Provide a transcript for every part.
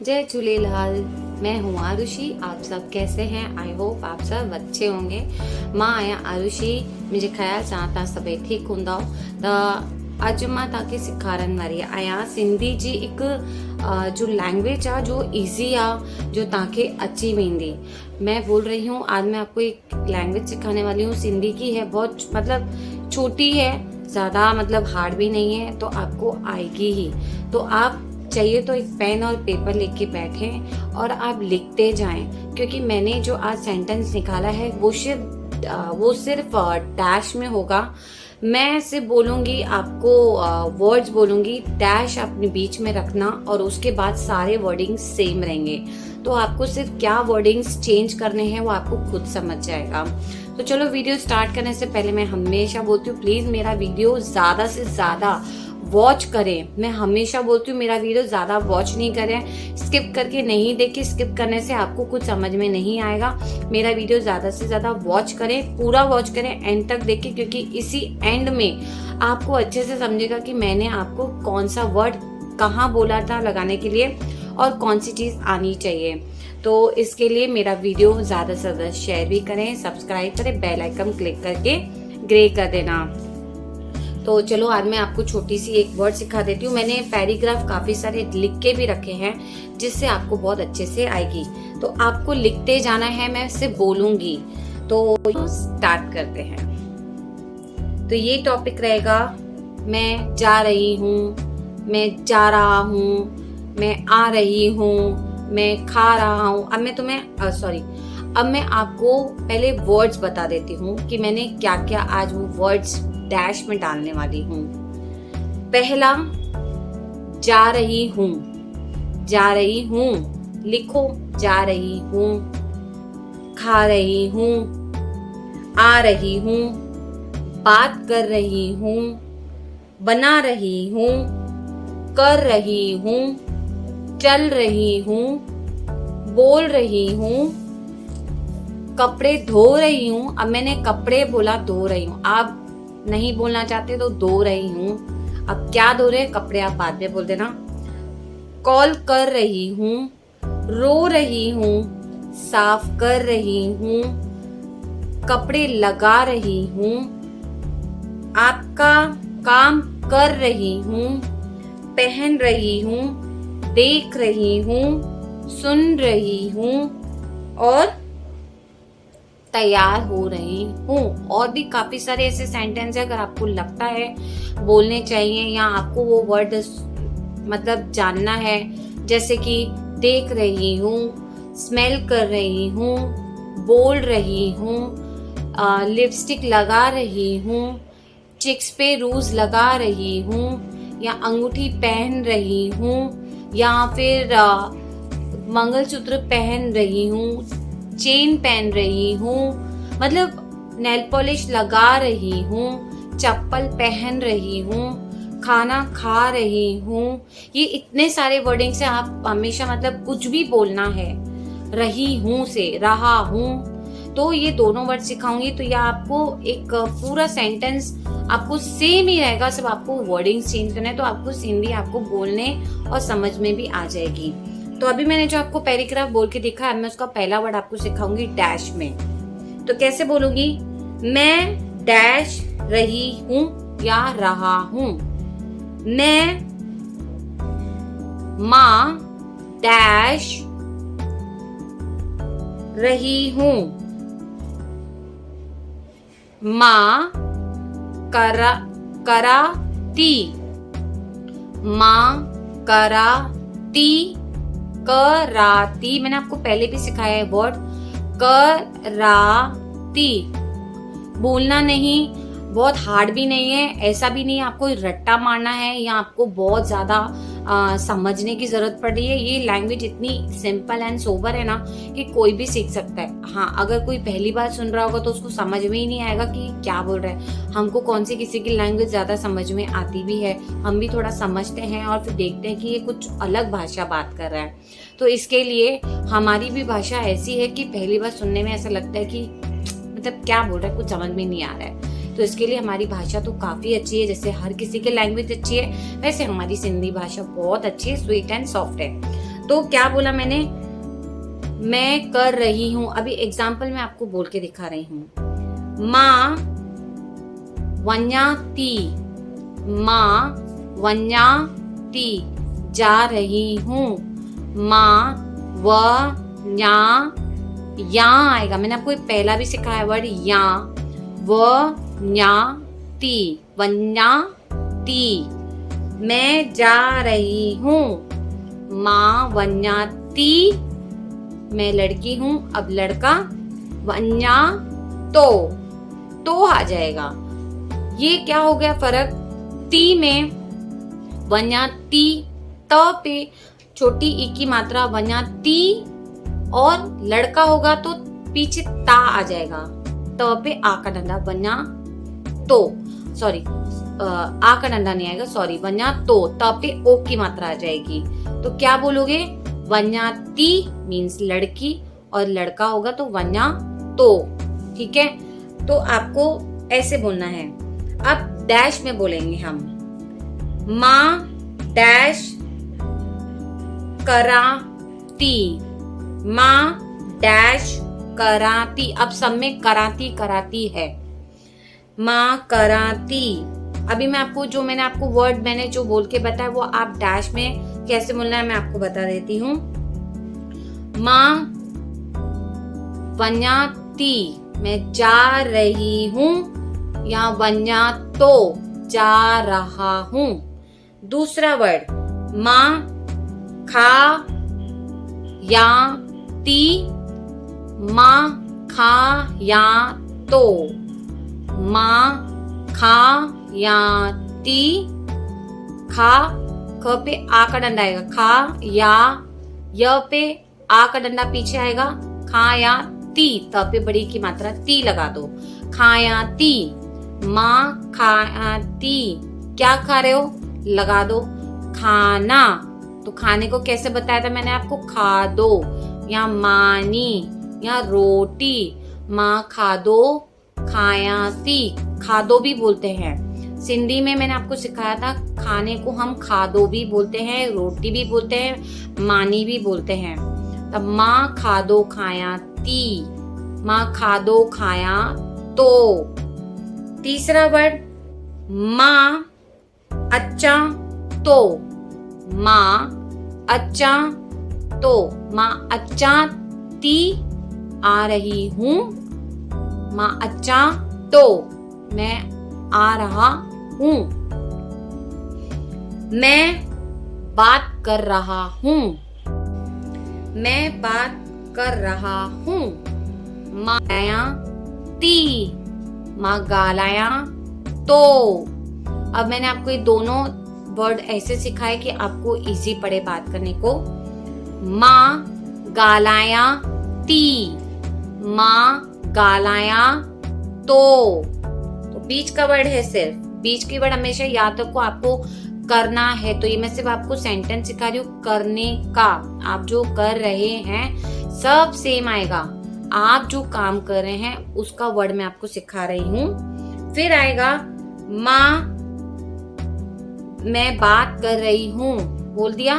जय झूलेलाल। मैं हूँ आरुषि। आप सब कैसे हैं? आई होप आप सब अच्छे होंगे। मां आया आरुषि, मुझे ख्याल सां तव्हां सभई ठीकु हूंदव। त अॼु मां तव्हांखे सेखारण वारी आहियां सिंधी जी हिकु जो लैंग्वेज आहे जो इजी आहे, जो तव्हांखे अची वेंदी। मैं बोल रही हूँ आज मैं आपको एक लैंग्वेज सिखाने वाली हूँ। सिंधी की है, बहुत मतलब छोटी है, ज़्यादा मतलब हार्ड भी नहीं है, तो आपको आएगी ही। तो आप चाहिए तो एक पेन और पेपर लेके बैठें और आप लिखते जाएं, क्योंकि मैंने जो आज सेंटेंस निकाला है वो सिर्फ डैश में होगा। मैं सिर्फ बोलूँगी, आपको वर्ड्स बोलूँगी, डैश अपने बीच में रखना और उसके बाद सारे वर्डिंग्स सेम रहेंगे। तो आपको सिर्फ क्या वर्डिंग्स चेंज करने हैं वो आपको खुद समझ जाएगा। तो चलो, वीडियो स्टार्ट करने से पहले मैं हमेशा बोलती हूँ, प्लीज़ मेरा वीडियो ज़्यादा से ज़्यादा वॉच करें। मैं हमेशा बोलती हूँ मेरा वीडियो ज़्यादा वॉच नहीं करें, स्किप करके नहीं देखें। स्किप करने से आपको कुछ समझ में नहीं आएगा। मेरा वीडियो ज़्यादा से ज़्यादा वॉच करें, पूरा वॉच करें, एंड तक देखें, क्योंकि इसी एंड में आपको अच्छे से समझेगा कि मैंने आपको कौन सा वर्ड कहाँ बोला था लगाने के लिए और कौन सी चीज़ आनी चाहिए। तो इसके लिए मेरा वीडियो ज़्यादा से ज़्यादा शेयर भी करें, सब्सक्राइब करें, बेल आइकन क्लिक करके ग्रे कर देना। तो चलो, आज मैं आपको छोटी सी एक वर्ड सिखा देती हूँ। मैंने पैराग्राफ काफ़ी सारे लिख के भी रखे हैं, जिससे आपको बहुत अच्छे से आएगी। तो आपको लिखते जाना है, मैं सिर्फ बोलूँगी। तो स्टार्ट करते हैं। तो ये टॉपिक रहेगा, मैं जा रही हूँ, मैं जा रहा हूँ, मैं आ रही हूँ, मैं खा रहा हूँ। अब मैं आपको पहले वर्ड्स बता देती हूँ कि मैंने क्या क्या आज वो वर्ड्स डैश में डालने वाली हूँ। पहला, जा रही हूँ। जा रही हूँ लिखो, जा रही हूँ। खा रही हूँ, आ रही हूँ, बात कर रही हूँ, बना रही हूँ, कर रही हूँ, चल रही हूँ, बोल रही हूँ, कपड़े धो रही हूँ। अब मैंने कपड़े बोला, धो रही हूँ। आप नहीं बोलना चाहते तो धो रही हूँ। अब क्या धो रहे, कपड़े आप बाद में बोल देना। कॉल कर रही हूँ, रो रही हूँ, साफ कर रही हूँ, कपड़े लगा रही हूँ, आपका काम कर रही हूँ, पहन रही हूँ, देख रही हूँ, सुन रही हूँ और तैयार हो रही हूँ। और भी काफी सारे ऐसे सेंटेंस है, अगर आपको लगता है बोलने चाहिए या आपको वो वर्ड मतलब जानना है, जैसे कि देख रही हूँ, स्मेल कर रही हूँ, बोल रही हूँ, लिपस्टिक लगा रही हूँ, चिक्स पे रूज लगा रही हूँ, या अंगूठी पहन रही हूँ, या फिर मंगलसूत्र पहन रही हूँ, चेन पहन रही हूँ, मतलब नेल पॉलिश लगा रही हूँ, चप्पल पहन रही हूँ, खाना खा रही हूँ। ये इतने सारे वर्डिंग से आप हमेशा मतलब कुछ भी बोलना है। रही हूँ से रहा हूँ, तो ये दोनों वर्ड सिखाऊंगी। तो यह आपको एक पूरा सेंटेंस आपको सेम ही रहेगा, सिर्फ आपको वर्डिंग्स चेंज करना है। तो आपको सिंधी आपको बोलने और समझ में भी आ जाएगी। तो अभी मैंने जो आपको पैराग्राफ बोल के दिखा है, मैं उसका पहला वर्ड आपको सिखाऊंगी डैश में। तो कैसे बोलूंगी, मैं डैश रही हूँ या रहा हूँ। मैं माँ डैश रही हूँ। माँ कराती। माँ कराती, कराती। मैंने आपको पहले भी सिखाया है वर्ड कराती। बोलना नहीं, बहुत हार्ड भी नहीं है, ऐसा भी नहीं है आपको रट्टा मारना है या आपको बहुत ज्यादा समझने की जरूरत पड़ रही है। ये लैंग्वेज इतनी सिंपल एंड सोबर है ना कि कोई भी सीख सकता है। हाँ, अगर कोई पहली बार सुन रहा होगा तो उसको समझ में ही नहीं आएगा कि क्या बोल रहा है। हमको कौन सी किसी की लैंग्वेज ज्यादा समझ में आती भी है, हम भी थोड़ा समझते हैं और फिर देखते हैं कि ये कुछ अलग भाषा बात कर रहा है। तो इसके लिए हमारी भी भाषा ऐसी है कि पहली बार सुनने में ऐसा लगता है कि मतलब क्या बोल रहा है, कुछ समझ में नहीं आ रहा है। तो इसके लिए हमारी भाषा तो काफ़ी अच्छी है, जैसे हर किसी की लैंग्वेज अच्छी है, वैसे हमारी सिंधी भाषा बहुत अच्छी है, स्वीट एंड सॉफ्ट है। तो क्या बोला मैंने, मैं कर रही हूं। अभी एग्जाम्पल मैं आपको बोल के दिखा रही हूं। माँ वन्याती, माँ वन्याती, जा रही हूं। माँ व न्या, या आएगा। मैंने आपको पहला भी सिखाया वर्ड या, व न्या ती, वन्याती। मैं जा रही हूं। माँ वन्याती, मैं लड़की हूं। अब लड़का वन्या तो आ जाएगा। ये क्या हो गया फर्क, ती में वन्याती, त पे छोटी ई की मात्रा वन्याती, और लड़का होगा तो पीछे ता आ जाएगा। त पे आ का डंडा, वन्या तो, सॉरी आ का डंडा नहीं आएगा, सॉरी, वन्या तो, त पे ओ की मात्रा आ जाएगी। तो क्या बोलोगे, वन्याती मीन्स लड़की, और लड़का होगा तो वन्या तो। ठीक है, तो आपको ऐसे बोलना है। अब डैश में बोलेंगे हम, माँ डैश कराती, माँ डैश कराती। अब सब में कराती कराती है, माँ कराती। अभी मैं आपको जो मैंने आपको वर्ड मैंने जो बोल के बताया वो आप डैश में कैसे बोलना है मैं आपको बता देती हूँ। माँ वन्याती, मैं जा रही हूँ, या वन्या तो, जा रहा हूँ। दूसरा वर्ड, माँ खा या ती, माँ खा या तो, माँ खा या ती, खा, ख पे आ का डंडा आएगा, खा या, य पे आ का डंडा पीछे आएगा, खा या ती, त पे बड़ी की मात्रा ती लगा दो, खाया ती। माँ खाती, क्या खा रहे हो, लगा दो खाना। तो खाने को कैसे बताया था मैंने आपको, खा दो, या मानी, या रोटी। माँ खा दो, खायाती, खादो भी बोलते हैं। सिंधी में मैंने आपको सिखाया था खाने को हम खादो भी बोलते हैं, रोटी भी बोलते हैं, मानी भी बोलते हैं। तब माँ खादो खाया ती, माँ खादो खाया तो। तीसरा वर्ड, माँ अच्छा तो, माँ अच्छा तो, माँ अच्छा ती, आ रही हूँ। माँ अच्छा तो, मैं आ रहा हूँ। मैं बात कर रहा हूँ, मैं बात कर रहा हूँ। माँ गाया ती, माँ गालाया तो। अब मैंने आपको ये दोनों वर्ड ऐसे सिखाए कि आपको इजी पड़े बात करने को। माँ गालाया ती, माँ गालाया तो बीच का वर्ड है, सिर्फ बीच की वर्ड हमेशा याद रखो, आपको करना है। तो ये मैं सिर्फ आपको सेंटेंस सिखा रही हूँ करने का। आप जो कर रहे हैं सब सेम आएगा, आप जो काम कर रहे हैं उसका वर्ड मैं आपको सिखा रही हूँ। फिर आएगा माँ मैं बात कर रही हूँ, बोल दिया।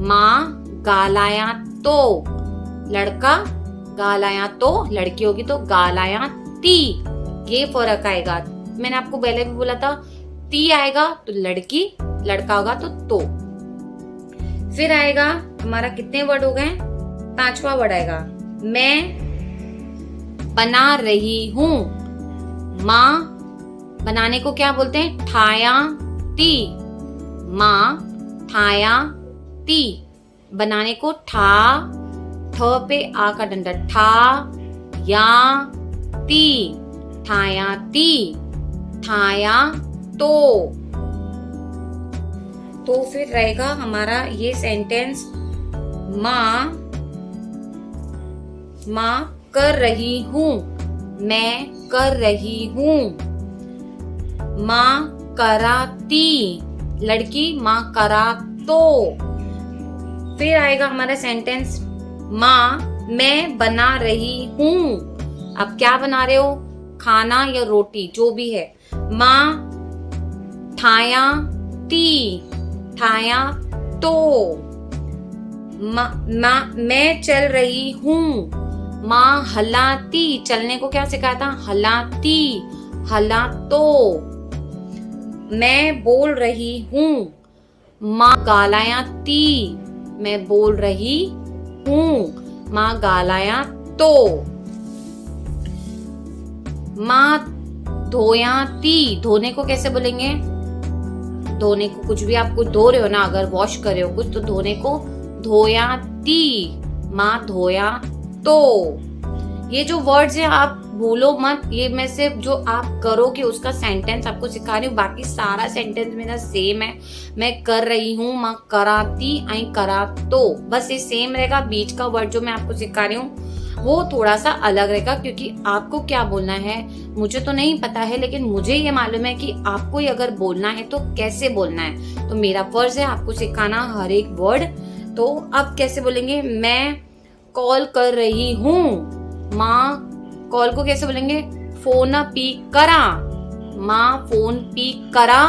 माँ गालाया तो, लड़का गालाया तो, लड़की होगी तो गालाया ती, ये फर्क आएगा। मैंने आपको पहले भी बोला था ती आएगा तो लड़की, लड़का होगा तो। फिर आएगा हमारा कितने वर्ड हो गए, 5वां वर्ड आएगा मैं बना रही हूँ। माँ बनाने को क्या बोलते हैं, ठाया ती, माँ ठाया ती। बनाने को ठा, ठ पे आ का डंडा, ठा या ती, ठाया ती, ठाया तो। फिर रहेगा हमारा ये सेंटेंस, माँ कर रही हूँ, मैं कर रही हूँ। माँ कराती, लड़की, माँ करा तो। फिर आएगा हमारा सेंटेंस, माँ मैं बना रही हूँ। अब क्या बना रहे हो, खाना या रोटी जो भी है। माँ ठाया ती, ठाया तो। मैं चल रही हूँ। माँ हलाती, चलने को क्या सिखाया था? हलाती, हला तो। मैं बोल रही हूँ। माँ गालायाती, मैं बोल रही हूँ। माँ गालाया तो। माँ धोयाती, धोने को कैसे बोलेंगे? धोने को कुछ भी आप कुछ धो रहे हो ना, अगर वॉश कर रहे हो कुछ, तो धोने को धोयाती। माँ धोया तो। ये जो वर्ड्स है आप भूलो मत, ये में से जो आप करोगे उसका सेंटेंस आपको सिखा रही हूँ। बाकी सारा सेंटेंस मेरा सेम है। मैं कर रही हूँ, माँ कराती, आई करा तो, बस ये सेम रहेगा। बीच का वर्ड जो मैं आपको सिखा रही हूँ वो थोड़ा सा अलग रहेगा, क्योंकि आपको क्या बोलना है मुझे तो नहीं पता है, लेकिन मुझे ये मालूम है कि आपको ये अगर बोलना है तो कैसे बोलना है। तो मेरा फर्ज है आपको सिखाना हर एक वर्ड। तो अब कैसे बोलेंगे? मैं कॉल कर रही हूँ। माँ कॉल को कैसे बोलेंगे? फोन पी करा। माँ फोन पी करा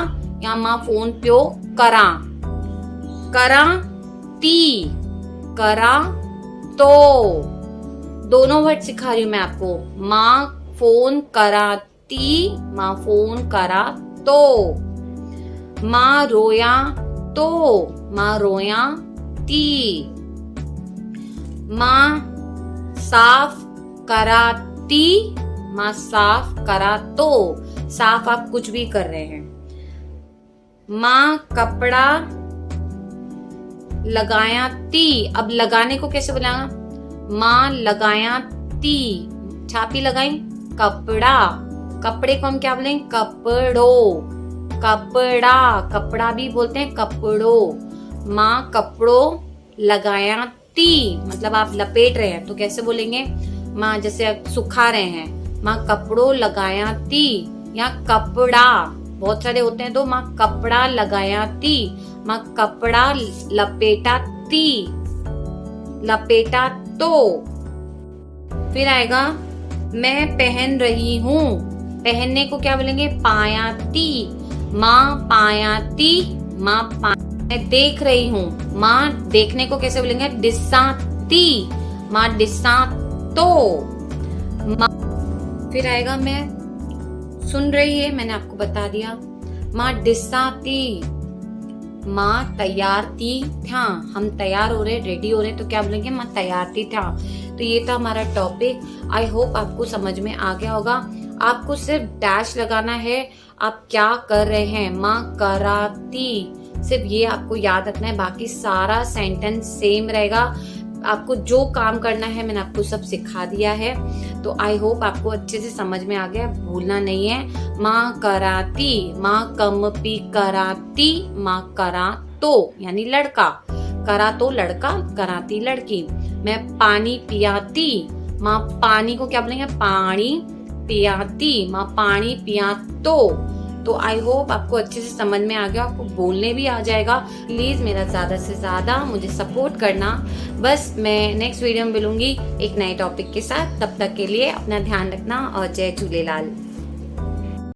या माँ फोन प्यो करा। करा ती, करा तो। दोनों वर्ड सिखा रही हूँ मैं आपको। माँ फोन कराती, माँ फोन करा तो। माँ रोया तो, माँ रोया ती। माँ साफ कराती, माँ साफ करा तो। साफ आप कुछ भी कर रहे हैं। माँ कपड़ा लगाया ती, अब लगाने को कैसे बोलेगा? माँ लगाया ती, छापी लगाई, कपड़ा। कपड़े को हम क्या बोलेंगे? कपड़ो, कपड़ा। कपड़ा भी बोलते हैं कपड़ो। माँ कपड़ो लगाया ती, मतलब आप लपेट रहे हैं तो कैसे बोलेंगे? माँ जैसे सुखा रहे हैं, माँ कपड़ो लगाया ती, या कपड़ा बहुत सारे होते हैं तो माँ कपड़ा लगाया ती, माँ कपड़ा लपेटा ती, लपेटा तो। फिर आएगा मैं पहन रही हूँ। पहनने को क्या बोलेंगे? पायाती। माँ पायाती, माँ मैं देख रही हूँ। माँ देखने को कैसे बोलेंगे? डिसाती, माँ डिसा तो। फिर आएगा मैं सुन रही है, मैंने आपको बता दिया। माँ डिसाती, माँ तैयार थी था। हम तैयार हो रहे, रेडी हो रहे, तो क्या बोलेंगे? माँ तैयार थी था। तो ये था हमारा टॉपिक। आई होप आपको समझ में आ गया होगा। आपको सिर्फ डैश लगाना है, आप क्या कर रहे हैं। माँ कराती, सिर्फ ये आपको याद रखना है, बाकी सारा सेंटेंस सेम रहेगा। आपको जो काम करना है मैंने आपको सब सिखा दिया है। तो आई होप आपको अच्छे से समझ में आ गया, भूलना नहीं है। माँ कराती, माँ कम पी कराती, माँ करा तो यानी लड़का, करा तो लड़का, कराती लड़की। मैं पानी पियाती, माँ पानी को क्या बोलेंगे? पानी पियाती, माँ पानी पिया तो आई होप आपको अच्छे से समझ में आ गया, आपको बोलने भी आ जाएगा। प्लीज मेरा ज्यादा से ज्यादा मुझे सपोर्ट करना। बस मैं नेक्स्ट वीडियो में मिलूंगी एक नए टॉपिक के साथ। तब तक के लिए अपना ध्यान रखना और जय झूलेलाल।